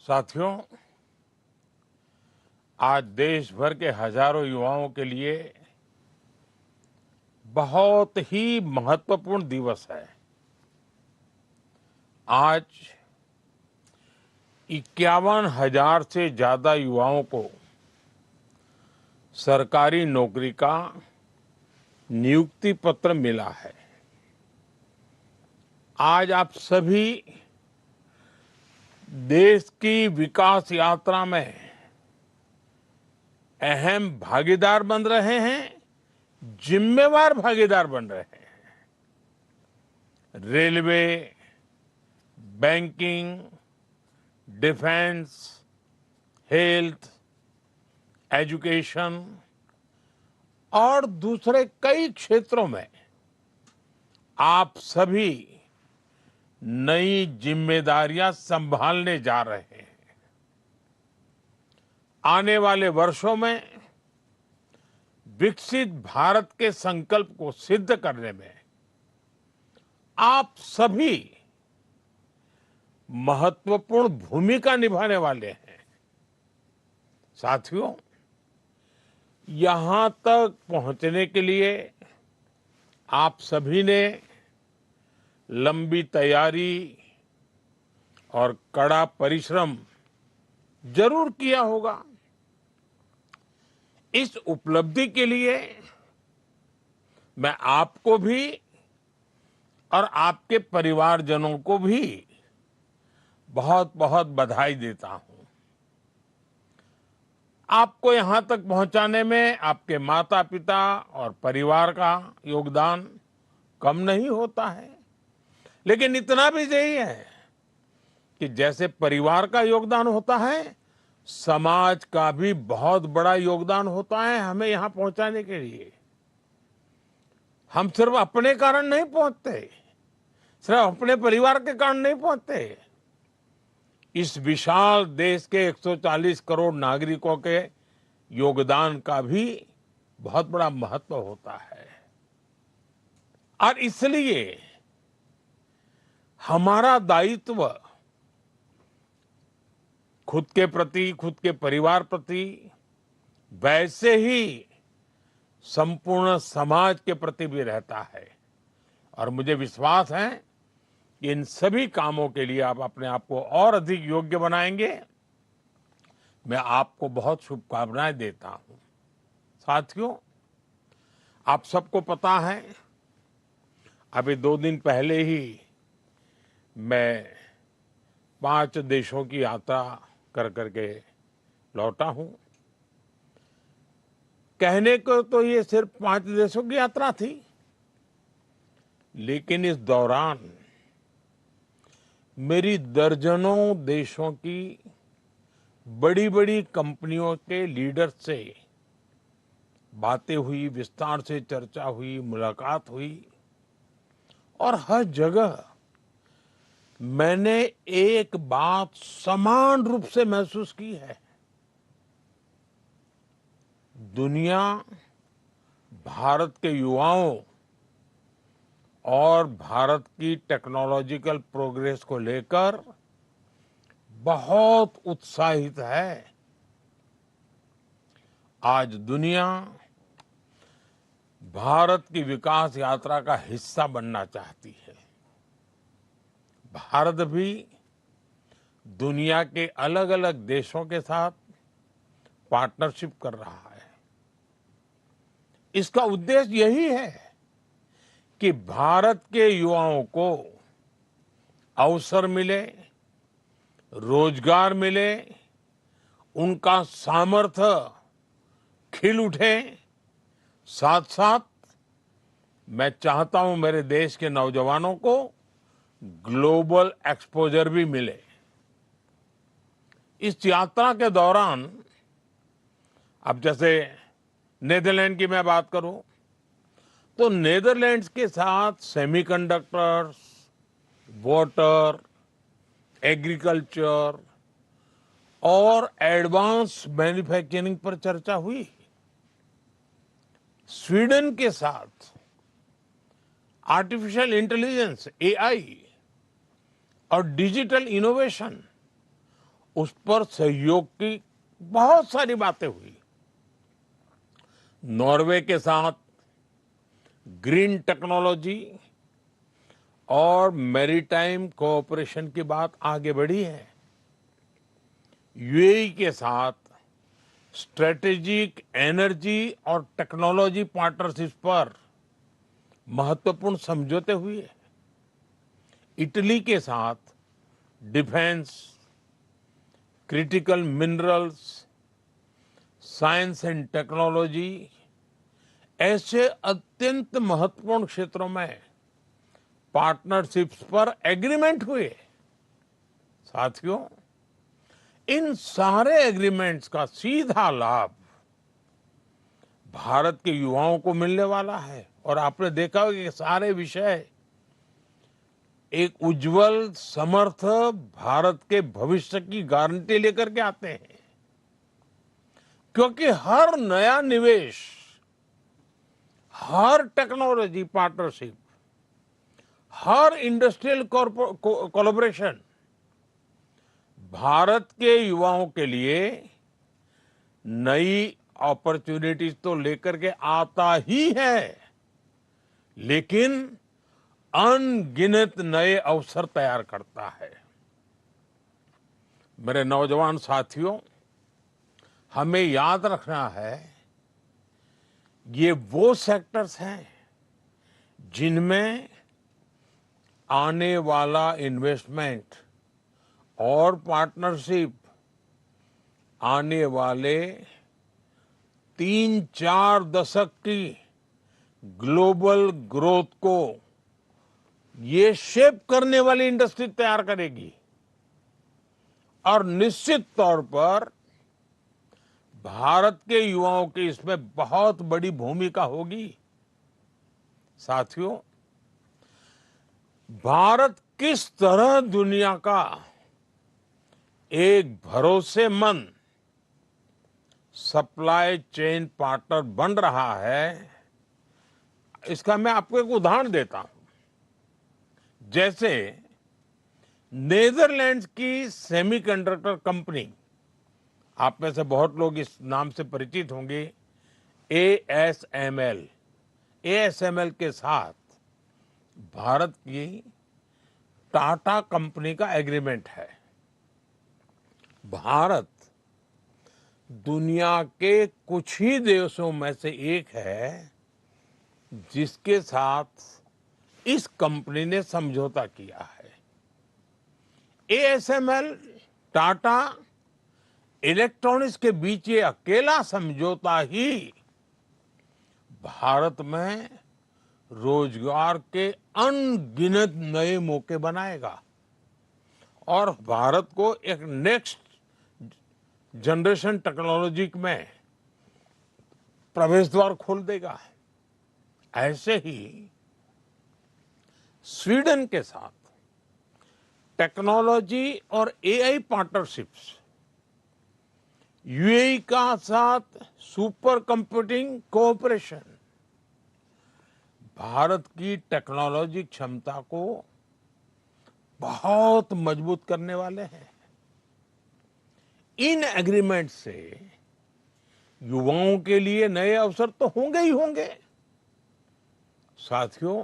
साथियों, आज देश भर के हजारों युवाओं के लिए बहुत ही महत्वपूर्ण दिवस है। आज 51,000 से ज्यादा युवाओं को सरकारी नौकरी का नियुक्ति पत्र मिला है। आज आप सभी देश की विकास यात्रा में अहम भागीदार बन रहे हैं, जिम्मेवार भागीदार बन रहे हैं। Railway, banking, defence, health, education और दूसरे कई क्षेत्रों में आप सभी नई जिम्मेदारियां संभालने जा रहे हैं। आने वाले वर्षों में विकसित भारत के संकल्प को सिद्ध करने में आप सभी महत्वपूर्ण भूमिका निभाने वाले हैं। साथियों, यहां तक पहुंचने के लिए आप सभी ने लंबी तैयारी और कड़ा परिश्रम जरूर किया होगा। इस उपलब्धि के लिए मैं आपको भी और आपके परिवारजनों को भी बहुत बहुत बधाई देता हूं। आपको यहां तक पहुंचाने में आपके माता पिता और परिवार का योगदान कम नहीं होता है, लेकिन इतना भी सही है कि जैसे परिवार का योगदान होता है, समाज का भी बहुत बड़ा योगदान होता है हमें यहां पहुंचाने के लिए। हम सिर्फ अपने कारण नहीं पहुंचते, सिर्फ अपने परिवार के कारण नहीं पहुंचते। इस विशाल देश के 140 करोड़ नागरिकों के योगदान का भी बहुत बड़ा महत्व होता है। और इसलिए हमारा दायित्व खुद के प्रति, खुद के परिवार प्रति, वैसे ही संपूर्ण समाज के प्रति भी रहता है। और मुझे विश्वास है कि इन सभी कामों के लिए आप अपने आप को और अधिक योग्य बनाएंगे। मैं आपको बहुत शुभकामनाएं देता हूं। साथियों, आप सबको पता है, अभी 2 दिन पहले ही मैं 5 देशों की यात्रा कर करके लौटा हूं। कहने को तो ये सिर्फ 5 देशों की यात्रा थी, लेकिन इस दौरान मेरी दर्जनों देशों की बड़ी बड़ी कंपनियों के लीडर्स से बातें हुई, विस्तार से चर्चा हुई, मुलाकात हुई। और हर जगह मैंने एक बात समान रूप से महसूस की है। दुनिया भारत के युवाओं और भारत की टेक्नोलॉजिकल प्रोग्रेस को लेकर बहुत उत्साहित है। आज दुनिया भारत की विकास यात्रा का हिस्सा बनना चाहती है। भारत भी दुनिया के अलग अलग देशों के साथ पार्टनरशिप कर रहा है। इसका उद्देश्य यही है कि भारत के युवाओं को अवसर मिले, रोजगार मिले, उनका सामर्थ्य खिल उठे। साथ साथ मैं चाहता हूं मेरे देश के नौजवानों को ग्लोबल एक्सपोजर भी मिले। इस यात्रा के दौरान, अब जैसे नेदरलैंड की मैं बात करूं, तो नेदरलैंड्स के साथ सेमीकंडक्टर्स, वाटर, एग्रीकल्चर और एडवांस मैन्युफैक्चरिंग पर चर्चा हुई। स्वीडन के साथ आर्टिफिशियल इंटेलिजेंस, एआई और डिजिटल इनोवेशन उस पर सहयोग की बहुत सारी बातें हुई। नॉर्वे के साथ ग्रीन टेक्नोलॉजी और मैरीटाइम कोऑपरेशन की बात आगे बढ़ी है। यूएई के साथ स्ट्रेटेजिक एनर्जी और टेक्नोलॉजी पार्टनरशिप पर महत्वपूर्ण समझौते हुए। इटली के साथ defence, critical minerals, science and technology ऐसे अत्यंत महत्वपूर्ण क्षेत्रों में पार्टनरशिप्स पर एग्रीमेंट हुए। साथियों, इन सारे एग्रीमेंट्स का सीधा लाभ भारत के युवाओं को मिलने वाला है। और आपने देखा होगा कि सारे विषय एक उज्जवल समर्थ भारत के भविष्य की गारंटी लेकर के आते हैं, क्योंकि हर नया निवेश, हर टेक्नोलॉजी पार्टनरशिप, हर इंडस्ट्रियल कोलैबोरेशन भारत के युवाओं के लिए नई अपॉर्चुनिटीज तो लेकर के आता ही है, लेकिन अनगिनत नए अवसर तैयार करता है। मेरे नौजवान साथियों, हमें याद रखना है, ये वो सेक्टर्स हैं जिनमें आने वाला इन्वेस्टमेंट और पार्टनरशिप आने वाले 3-4 दशक की ग्लोबल ग्रोथ को ये शेप करने वाली इंडस्ट्री तैयार करेगी। और निश्चित तौर पर भारत के युवाओं की इसमें बहुत बड़ी भूमिका होगी। साथियों, भारत किस तरह दुनिया का एक भरोसेमंद सप्लाई चेन पार्टनर बन रहा है, इसका मैं आपको एक उदाहरण देता हूं। जैसे नेदरलैंड्स की सेमीकंडक्टर कंपनी, आप में से बहुत लोग इस नाम से परिचित होंगे, एएसएमएल। एएसएमएल के साथ भारत की टाटा कंपनी का एग्रीमेंट है। भारत दुनिया के कुछ ही देशों में से एक है जिसके साथ इस कंपनी ने समझौता किया है। एएसएमएल, टाटा, इलेक्ट्रॉनिक्स के बीच ये अकेला समझौता ही भारत में रोजगार के अनगिनत नए मौके बनाएगा और भारत को एक नेक्स्ट जनरेशन टेक्नोलॉजी में प्रवेश द्वार खोल देगा। ऐसे ही स्वीडन के साथ टेक्नोलॉजी और एआई पार्टनरशिप्स, यूएई का साथ सुपर कंप्यूटिंग कोऑपरेशन भारत की टेक्नोलॉजी क्षमता को बहुत मजबूत करने वाले हैं। इन एग्रीमेंट से युवाओं के लिए नए अवसर तो होंगे ही होंगे। साथियों,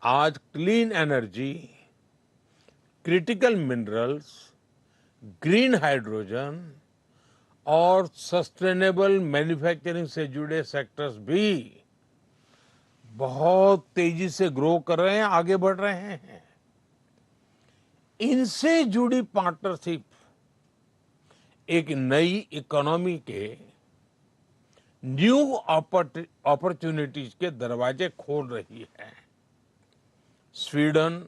आज clean energy, critical minerals, green hydrogen और सस्टेनेबल मैन्युफैक्चरिंग से जुड़े सेक्टर्स भी बहुत तेजी से ग्रो कर रहे हैं, आगे बढ़ रहे हैं। इनसे जुड़ी पार्टनरशिप एक नई इकोनॉमी के न्यू अपॉर्चुनिटीज के दरवाजे खोल रही है। स्वीडन,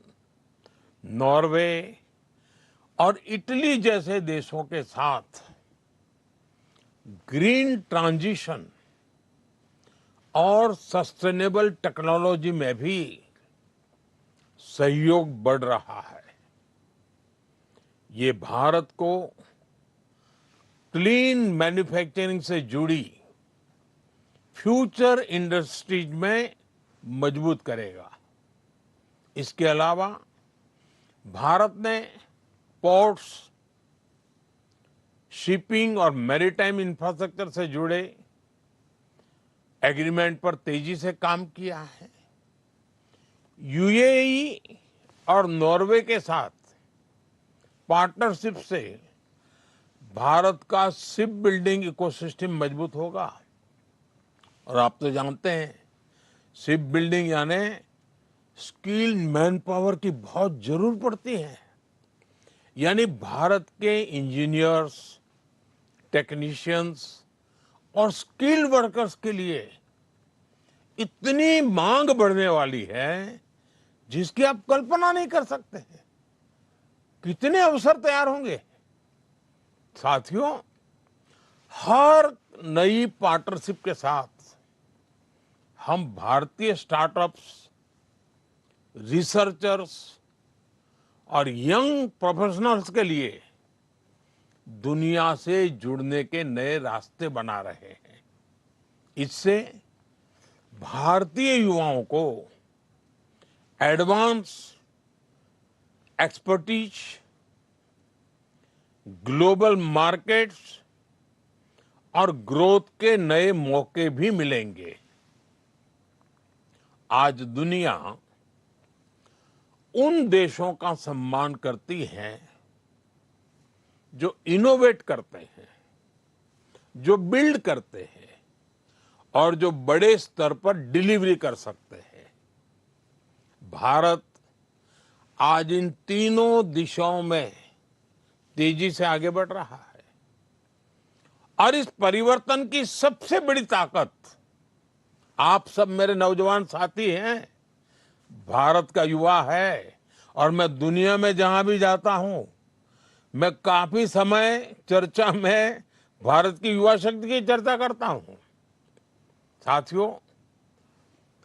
नॉर्वे और इटली जैसे देशों के साथ ग्रीन ट्रांजिशन और सस्टेनेबल टेक्नोलॉजी में भी सहयोग बढ़ रहा है। ये भारत को क्लीन मैन्युफैक्चरिंग से जुड़ी फ्यूचर इंडस्ट्रीज में मजबूत करेगा। इसके अलावा भारत ने पोर्ट्स, शिपिंग और मैरीटाइम इंफ्रास्ट्रक्चर से जुड़े एग्रीमेंट पर तेजी से काम किया है। यूएई और नॉर्वे के साथ पार्टनरशिप से भारत का शिप बिल्डिंग इकोसिस्टम मजबूत होगा। और आप तो जानते हैं, शिप बिल्डिंग यानी स्किल्ड मैन पावर की बहुत जरूरत पड़ती है। यानी भारत के इंजीनियर्स, टेक्नीशियंस और स्किल्ड वर्कर्स के लिए इतनी मांग बढ़ने वाली है जिसकी आप कल्पना नहीं कर सकते हैं। कितने अवसर तैयार होंगे। साथियों, हर नई पार्टनरशिप के साथ हम भारतीय स्टार्टअप्स, रिसर्चर्स और यंग प्रोफेशनल्स के लिए दुनिया से जुड़ने के नए रास्ते बना रहे हैं। इससे भारतीय युवाओं को एडवांस एक्सपर्टीज, ग्लोबल मार्केट्स और ग्रोथ के नए मौके भी मिलेंगे। आज दुनिया उन देशों का सम्मान करती है जो इनोवेट करते हैं, जो बिल्ड करते हैं और जो बड़े स्तर पर डिलीवरी कर सकते हैं। भारत आज इन तीनों दिशाओं में तेजी से आगे बढ़ रहा है। और इस परिवर्तन की सबसे बड़ी ताकत आप सब मेरे नौजवान साथी हैं, भारत का युवा है। और मैं दुनिया में जहां भी जाता हूं, मैं काफी समय चर्चा में भारत की युवा शक्ति की चर्चा करता हूं। साथियों,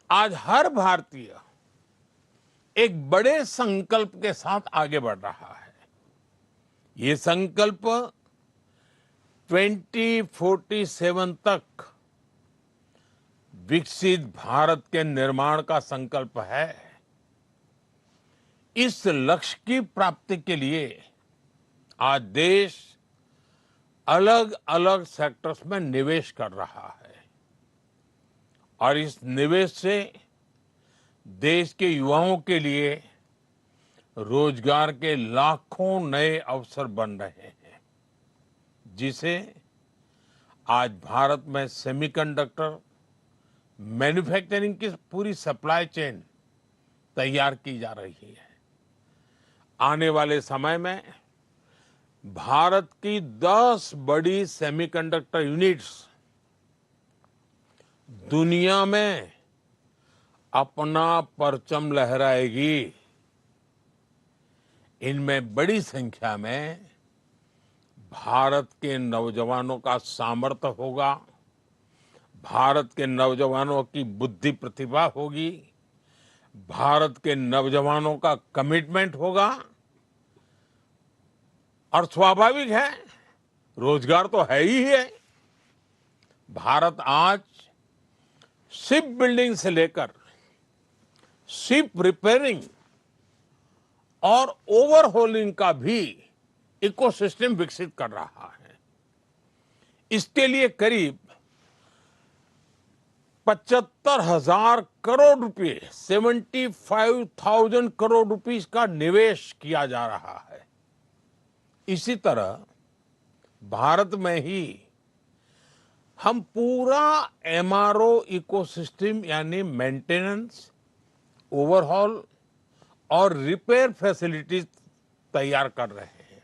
आज हर भारतीय एक बड़े संकल्प के साथ आगे बढ़ रहा है। ये संकल्प 2047 तक विकसित भारत के निर्माण का संकल्प है। इस लक्ष्य की प्राप्ति के लिए आज देश अलग अलग सेक्टर्स में निवेश कर रहा है। और इस निवेश से देश के युवाओं के लिए रोजगार के लाखों नए अवसर बन रहे हैं, जिसे आज भारत में सेमीकंडक्टर मैन्युफैक्चरिंग की पूरी सप्लाई चेन तैयार की जा रही है। आने वाले समय में भारत की 10 बड़ी सेमीकंडक्टर यूनिट्स दुनिया में अपना परचम लहराएगी। इनमें बड़ी संख्या में भारत के नौजवानों का सामर्थ्य होगा, भारत के नौजवानों की बुद्धि प्रतिभा होगी, भारत के नौजवानों का कमिटमेंट होगा। और स्वाभाविक है, रोजगार तो है ही है। भारत आज शिप बिल्डिंग से लेकर शिप रिपेयरिंग और ओवरहोलिंग का भी इकोसिस्टम विकसित कर रहा है। इसके लिए करीब 75,000 करोड़ रुपए, 75,000 करोड़ रुपीस का निवेश किया जा रहा है। इसी तरह भारत में ही हम पूरा एमआरओ इकोसिस्टम यानी मेंटेनेंस, ओवरहॉल और रिपेयर फैसिलिटीज तैयार कर रहे हैं।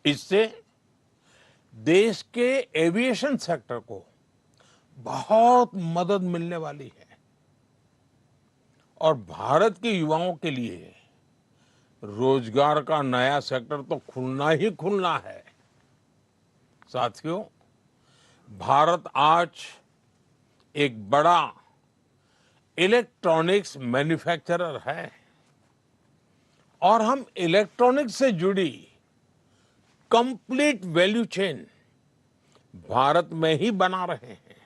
इससे देश के एविएशन सेक्टर को बहुत मदद मिलने वाली है और भारत के युवाओं के लिए रोजगार का नया सेक्टर तो खुलना ही खुलना है। साथियों, भारत आज एक बड़ा इलेक्ट्रॉनिक्स मैन्युफैक्चरर है और हम इलेक्ट्रॉनिक्स से जुड़ी कंप्लीट वैल्यू चेन भारत में ही बना रहे हैं।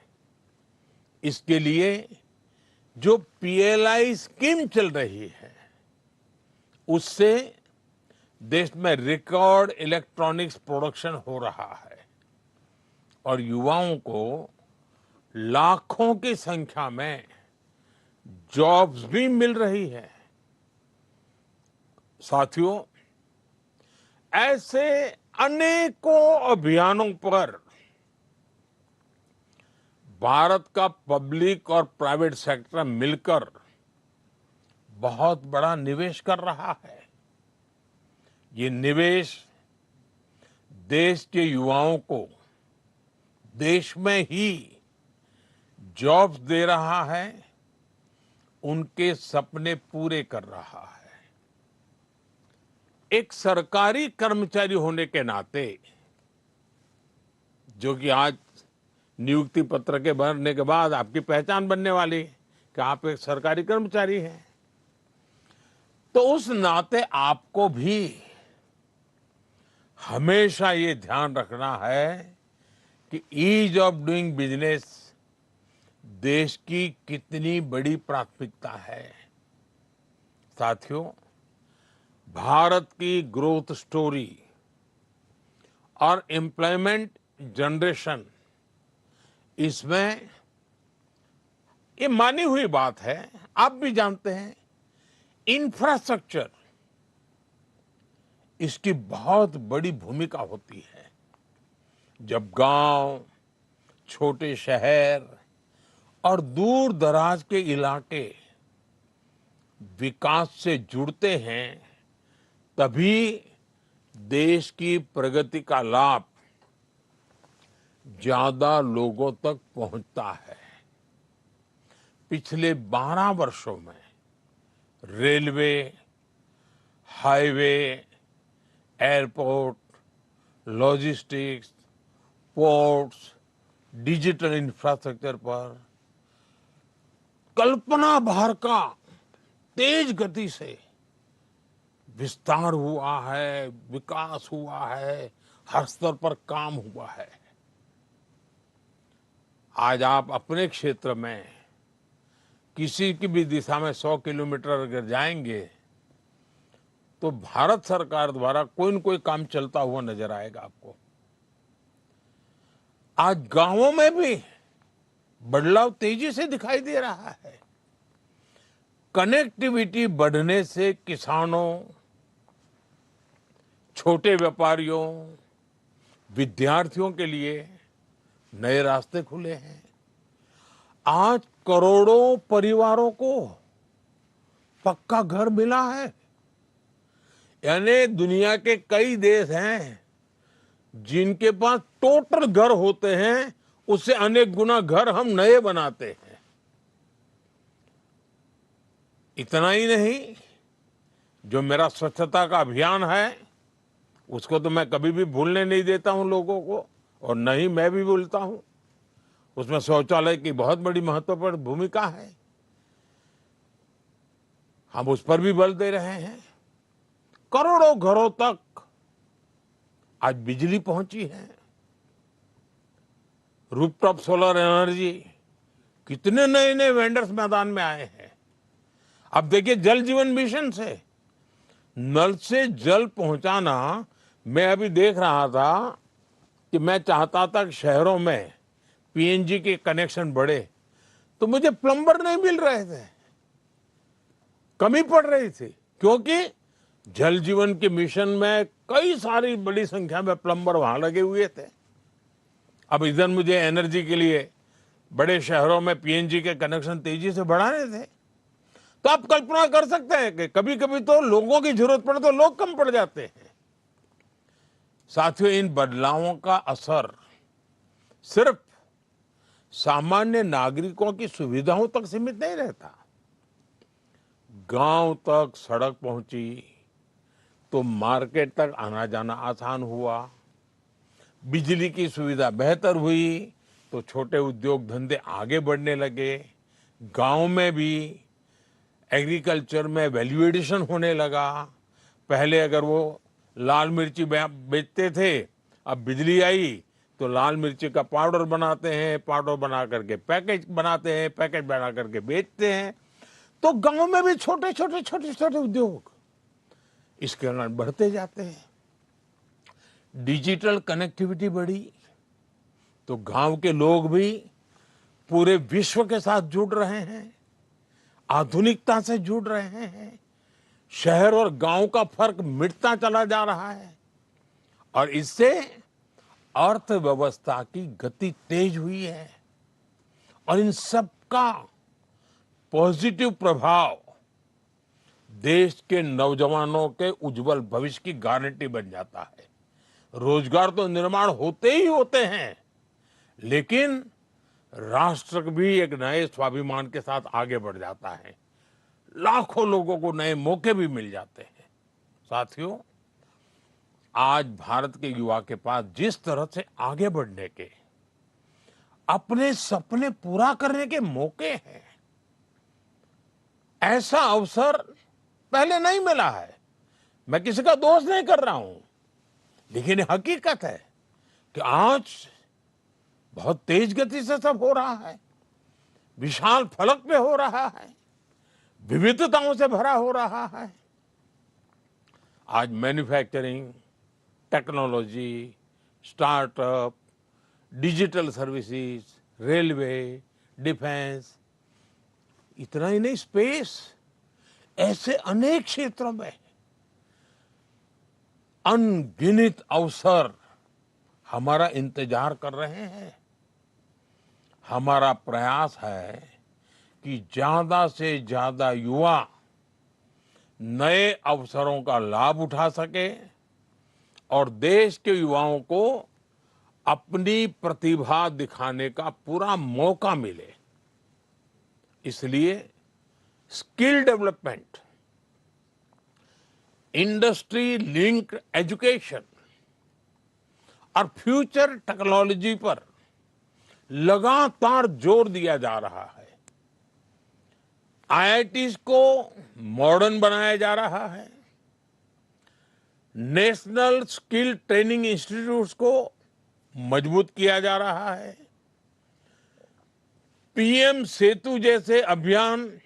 इसके लिए जो पीएलआई स्कीम चल रही है, उससे देश में रिकॉर्ड इलेक्ट्रॉनिक्स प्रोडक्शन हो रहा है और युवाओं को लाखों की संख्या में जॉब्स भी मिल रही है। साथियों, ऐसे अनेकों अभियानों पर भारत का पब्लिक और प्राइवेट सेक्टर मिलकर बहुत बड़ा निवेश कर रहा है। ये निवेश देश के युवाओं को देश में ही जॉब्स दे रहा है, उनके सपने पूरे कर रहा है। एक सरकारी कर्मचारी होने के नाते, जो कि आज नियुक्ति पत्र के भरने के बाद आपकी पहचान बनने वाली कि आप एक सरकारी कर्मचारी हैं, तो उस नाते आपको भी हमेशा ये ध्यान रखना है कि ईज ऑफ डूइंग बिजनेस देश की कितनी बड़ी प्राथमिकता है। साथियों, भारत की ग्रोथ स्टोरी और एम्प्लॉयमेंट जनरेशन, इसमें ये मानी हुई बात है, आप भी जानते हैं, इंफ्रास्ट्रक्चर इसकी बहुत बड़ी भूमिका होती है। जब गांव, छोटे शहर और दूर दराज के इलाके विकास से जुड़ते हैं, तभी देश की प्रगति का लाभ ज्यादा लोगों तक पहुंचता है। पिछले 12 वर्षों में railway, highway, airport, logistics, ports, digital infrastructure पर कल्पना भर का तेज गति से विस्तार हुआ है, विकास हुआ है, हर स्तर पर काम हुआ है। आज आप अपने क्षेत्र में किसी की भी दिशा में 100 किलोमीटर अगर जाएंगे तो भारत सरकार द्वारा कोई न कोई काम चलता हुआ नजर आएगा आपको। आज गांवों में भी बदलाव तेजी से दिखाई दे रहा है। कनेक्टिविटी बढ़ने से किसानों, छोटे व्यापारियों, विद्यार्थियों के लिए नए रास्ते खुले हैं। आज करोड़ों परिवारों को पक्का घर मिला है। यानी दुनिया के कई देश हैं जिनके पास टोटल घर होते हैं, उससे अनेक गुना घर हम नए बनाते हैं। इतना ही नहीं, जो मेरा स्वच्छता का अभियान है उसको तो मैं कभी भी भूलने नहीं देता हूं लोगों को, और न ही मैं भी भूलता हूं। उसमें शौचालय की बहुत बड़ी महत्वपूर्ण भूमिका है, हम उस पर भी बल दे रहे हैं। करोड़ों घरों तक आज बिजली पहुंची है। रूफटॉप सोलर एनर्जी, कितने नए नए वेंडर्स मैदान में आए हैं। अब देखिए, जल जीवन मिशन से नल से जल पहुंचाना, मैं अभी देख रहा था कि मैं चाहता था कि शहरों में पीएनजी के कनेक्शन बढ़े, तो मुझे प्लम्बर नहीं मिल रहे थे, कमी पड़ रही थी, क्योंकि जल जीवन के मिशन में कई सारी बड़ी संख्या में प्लम्बर वहां लगे हुए थे। अब इधर मुझे एनर्जी के लिए बड़े शहरों में पीएनजी के कनेक्शन तेजी से बढ़ाने थे। तो आप कल्पना कर सकते हैं कि कभी कभी तो लोगों की जरूरत पड़े तो लोग कम पड़ जाते हैं। साथियों, इन बदलावों का असर सिर्फ सामान्य नागरिकों की सुविधाओं तक सीमित नहीं रहता। गांव तक सड़क पहुंची तो मार्केट तक आना जाना आसान हुआ, बिजली की सुविधा बेहतर हुई तो छोटे उद्योग धंधे आगे बढ़ने लगे, गांव में भी एग्रीकल्चर में वैल्यू एडिशन होने लगा। पहले अगर वो लाल मिर्ची बेचते थे, अब बिजली आई तो लाल मिर्ची का पाउडर बनाते हैं, पाउडर बना करके पैकेज बनाते हैं, पैकेज बना करके बेचते हैं। तो गांव में भी छोटे छोटे उद्योग, इसके कारण बढ़ते जाते हैं। डिजिटल कनेक्टिविटी बढ़ी तो गांव के लोग भी पूरे विश्व के साथ जुड़ रहे हैं, आधुनिकता से जुड़ रहे हैं। शहर और गांव का फर्क मिटता चला जा रहा है और इससे अर्थव्यवस्था की गति तेज हुई है और इन सब का पॉजिटिव प्रभाव देश के नौजवानों के उज्जवल भविष्य की गारंटी बन जाता है। रोजगार तो निर्माण होते ही होते हैं, लेकिन राष्ट्र भी एक नए स्वाभिमान के साथ आगे बढ़ जाता है। लाखों लोगों को नए मौके भी मिल जाते हैं। साथियों, आज भारत के युवा के पास जिस तरह से आगे बढ़ने के, अपने सपने पूरा करने के मौके हैं, ऐसा अवसर पहले नहीं मिला है। मैं किसी का दोष नहीं कर रहा हूं, लेकिन हकीकत है कि आज बहुत तेज गति से सब हो रहा है, विशाल फलक पे हो रहा है, विविधताओं से भरा हो रहा है। आज manufacturing, technology, startup, digital services, railway, defence, इतना ही नहीं, स्पेस, ऐसे अनेक क्षेत्रों में अनगिनत अवसर हमारा इंतजार कर रहे हैं। हमारा प्रयास है कि ज्यादा से ज्यादा युवा नए अवसरों का लाभ उठा सके और देश के युवाओं को अपनी प्रतिभा दिखाने का पूरा मौका मिले। इसलिए skill development, industry linked education और फ्यूचर टेक्नोलॉजी पर लगातार जोर दिया जा रहा है। आईआईटीज को मॉडर्न बनाया जा रहा है। नेशनल स्किल ट्रेनिंग इंस्टीट्यूट्स को मजबूत किया जा रहा है। पीएम सेतु जैसे अभियान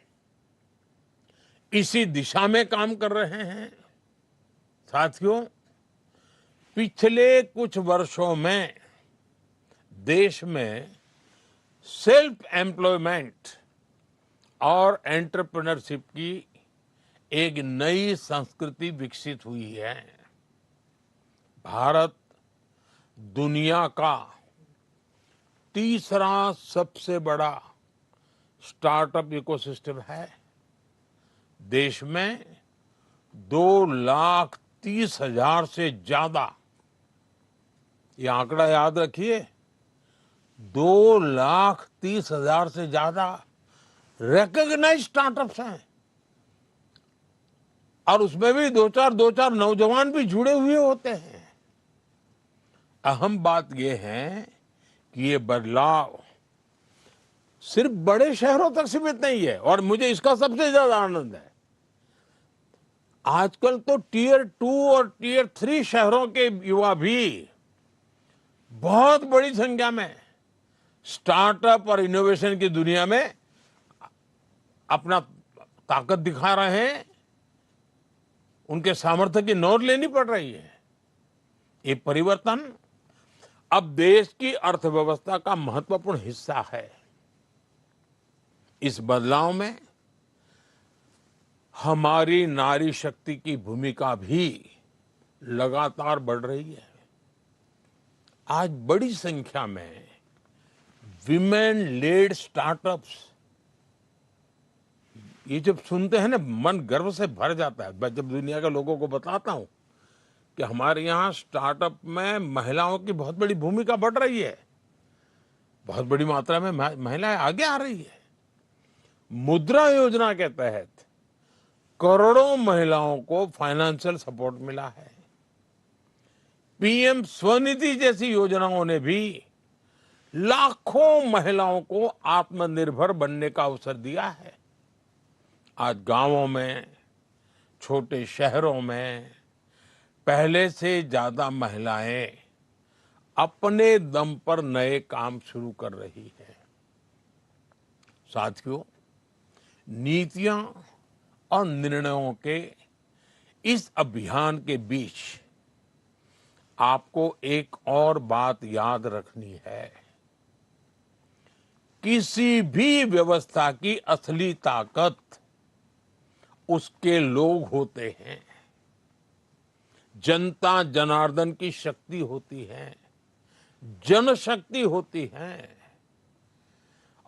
इसी दिशा में काम कर रहे हैं। साथियों, पिछले कुछ वर्षों में देश में सेल्फ एम्प्लॉयमेंट और एंटरप्रेन्योरशिप की एक नई संस्कृति विकसित हुई है। भारत दुनिया का तीसरा सबसे बड़ा स्टार्टअप इकोसिस्टम है। देश में 2,30,000 से ज्यादा, ये आंकड़ा याद रखिए, 2,30,000 से ज्यादा रिकॉग्नाइज्ड स्टार्टअप्स हैं और उसमें भी दो चार नौजवान भी जुड़े हुए होते हैं। अहम बात यह है कि ये बदलाव सिर्फ बड़े शहरों तक सीमित नहीं है और मुझे इसका सबसे ज्यादा आनंद है। आजकल तो टियर 2 और टियर 3 शहरों के युवा भी बहुत बड़ी संख्या में स्टार्टअप और इनोवेशन की दुनिया में अपना ताकत दिखा रहे हैं। उनके सामर्थ्य की नोट लेनी पड़ रही है। ये परिवर्तन अब देश की अर्थव्यवस्था का महत्वपूर्ण हिस्सा है। इस बदलाव में हमारी नारी शक्ति की भूमिका भी लगातार बढ़ रही है। आज बड़ी संख्या में विमेन लेड स्टार्टअप्स, ये जब सुनते हैं ना, मन गर्व से भर जाता है। मैं जब दुनिया के लोगों को बताता हूं कि हमारे यहाँ स्टार्टअप में महिलाओं की बहुत बड़ी भूमिका बढ़ रही है, बहुत बड़ी मात्रा में महिलाएं आगे आ रही है। मुद्रा योजना के तहत करोड़ों महिलाओं को फाइनेंशियल सपोर्ट मिला है। पीएम स्वनिधि जैसी योजनाओं ने भी लाखों महिलाओं को आत्मनिर्भर बनने का अवसर दिया है। आज गांवों में, छोटे शहरों में पहले से ज्यादा महिलाएं अपने दम पर नए काम शुरू कर रही हैं। साथियों, नीतियां और निर्णयों के इस अभियान के बीच आपको एक और बात याद रखनी है। किसी भी व्यवस्था की असली ताकत उसके लोग होते हैं। जनता जनार्दन की शक्ति होती है, जनशक्ति होती है,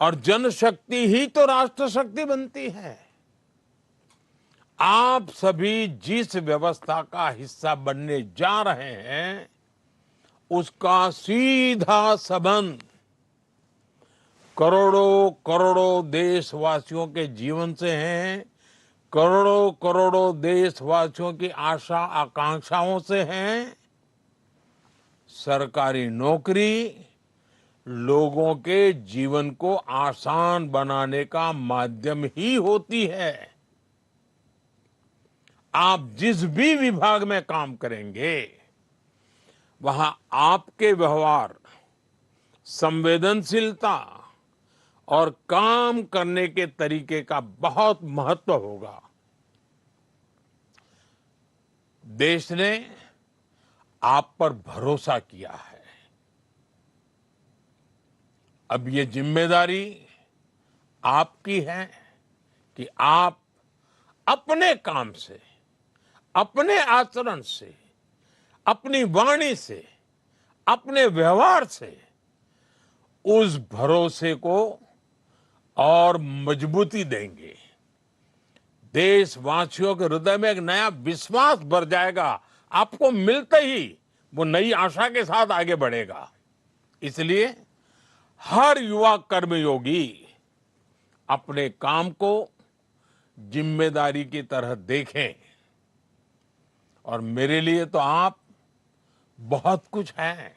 और जनशक्ति ही तो राष्ट्र शक्ति बनती है। आप सभी जिस व्यवस्था का हिस्सा बनने जा रहे हैं, उसका सीधा संबंध करोड़ों करोड़ों देशवासियों के जीवन से है, करोड़ों करोड़ों देशवासियों की आशा आकांक्षाओं से है। सरकारी नौकरी लोगों के जीवन को आसान बनाने का माध्यम ही होती है। आप जिस भी विभाग में काम करेंगे, वहां आपके व्यवहार, संवेदनशीलता और काम करने के तरीके का बहुत महत्व होगा। देश ने आप पर भरोसा किया है। अब ये जिम्मेदारी आपकी है कि आप अपने काम से, अपने आचरण से, अपनी वाणी से, अपने व्यवहार से उस भरोसे को और मजबूती देंगे। देशवासियों के हृदय में एक नया विश्वास भर जाएगा। आपको मिलते ही वो नई आशा के साथ आगे बढ़ेगा। इसलिए हर युवा कर्मयोगी अपने काम को जिम्मेदारी की तरह देखें। और मेरे लिए तो आप बहुत कुछ हैं।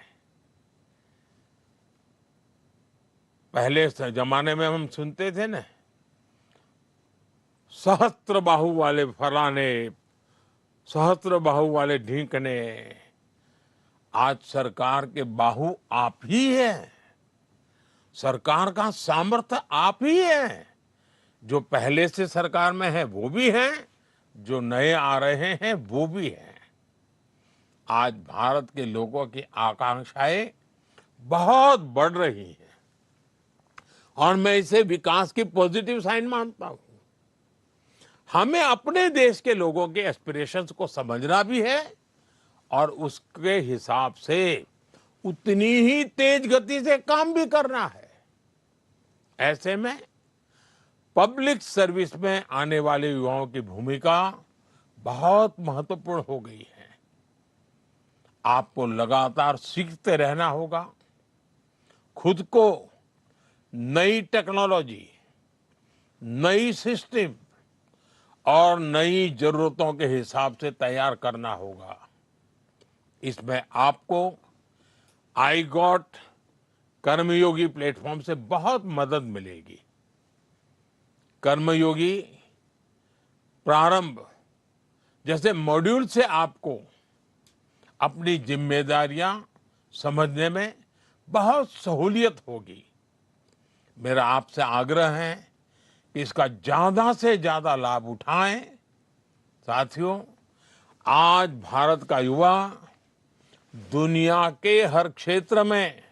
पहले जमाने में हम सुनते थे ना, सहस्त्र बाहु वाले फलाने, सहस्त्र बाहु वाले ढींकने। आज सरकार के बाहु आप ही हैं। सरकार का सामर्थ्य आप ही है। जो पहले से सरकार में है वो भी हैं, जो नए आ रहे हैं वो भी हैं। आज भारत के लोगों की आकांक्षाएं बहुत बढ़ रही हैं और मैं इसे विकास की पॉजिटिव साइन मानता हूं। हमें अपने देश के लोगों के एस्पिरेशंस को समझना भी है और उसके हिसाब से उतनी ही तेज गति से काम भी करना है। ऐसे में पब्लिक सर्विस में आने वाले युवाओं की भूमिका बहुत महत्वपूर्ण हो गई है। आपको लगातार सीखते रहना होगा, खुद को नई टेक्नोलॉजी, नई सिस्टम और नई जरूरतों के हिसाब से तैयार करना होगा। इसमें आपको आई गॉट कर्मयोगी प्लेटफॉर्म से बहुत मदद मिलेगी। कर्मयोगी प्रारंभ जैसे मॉड्यूल से आपको अपनी जिम्मेदारियां समझने में बहुत सहूलियत होगी। मेरा आपसे आग्रह है कि इसका ज्यादा से ज्यादा लाभ उठाएं। साथियों, आज भारत का युवा दुनिया के हर क्षेत्र में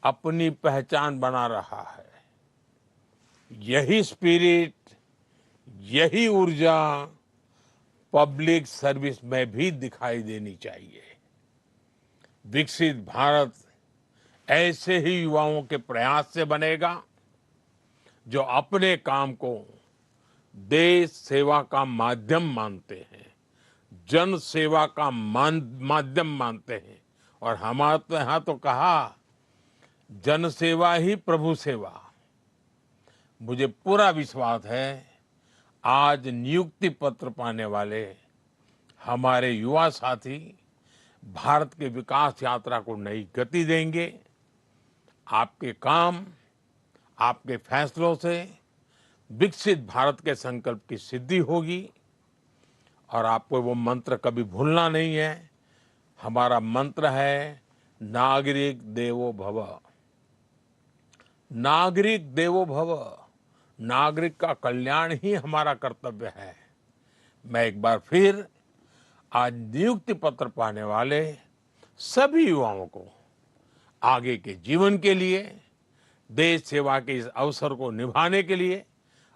अपनी पहचान बना रहा है। यही स्पिरिट, यही ऊर्जा पब्लिक सर्विस में भी दिखाई देनी चाहिए। विकसित भारत ऐसे ही युवाओं के प्रयास से बनेगा जो अपने काम को देश सेवा का माध्यम मानते हैं, जन सेवा का माध्यम मानते हैं। और हमारे यहाँ तो कहा, जन सेवा ही प्रभु सेवा। मुझे पूरा विश्वास है आज नियुक्ति पत्र पाने वाले हमारे युवा साथी भारत के विकास यात्रा को नई गति देंगे। आपके काम, आपके फैसलों से विकसित भारत के संकल्प की सिद्धि होगी। और आपको वो मंत्र कभी भूलना नहीं है। हमारा मंत्र है, नागरिक देवो भव। नागरिक देवो भव। नागरिक का कल्याण ही हमारा कर्तव्य है। मैं एक बार फिर आज नियुक्ति पत्र पाने वाले सभी युवाओं को आगे के जीवन के लिए, देश सेवा के इस अवसर को निभाने के लिए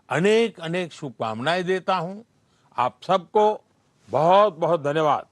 अनेक अनेक शुभकामनाएं देता हूं। आप सबको बहुत बहुत धन्यवाद।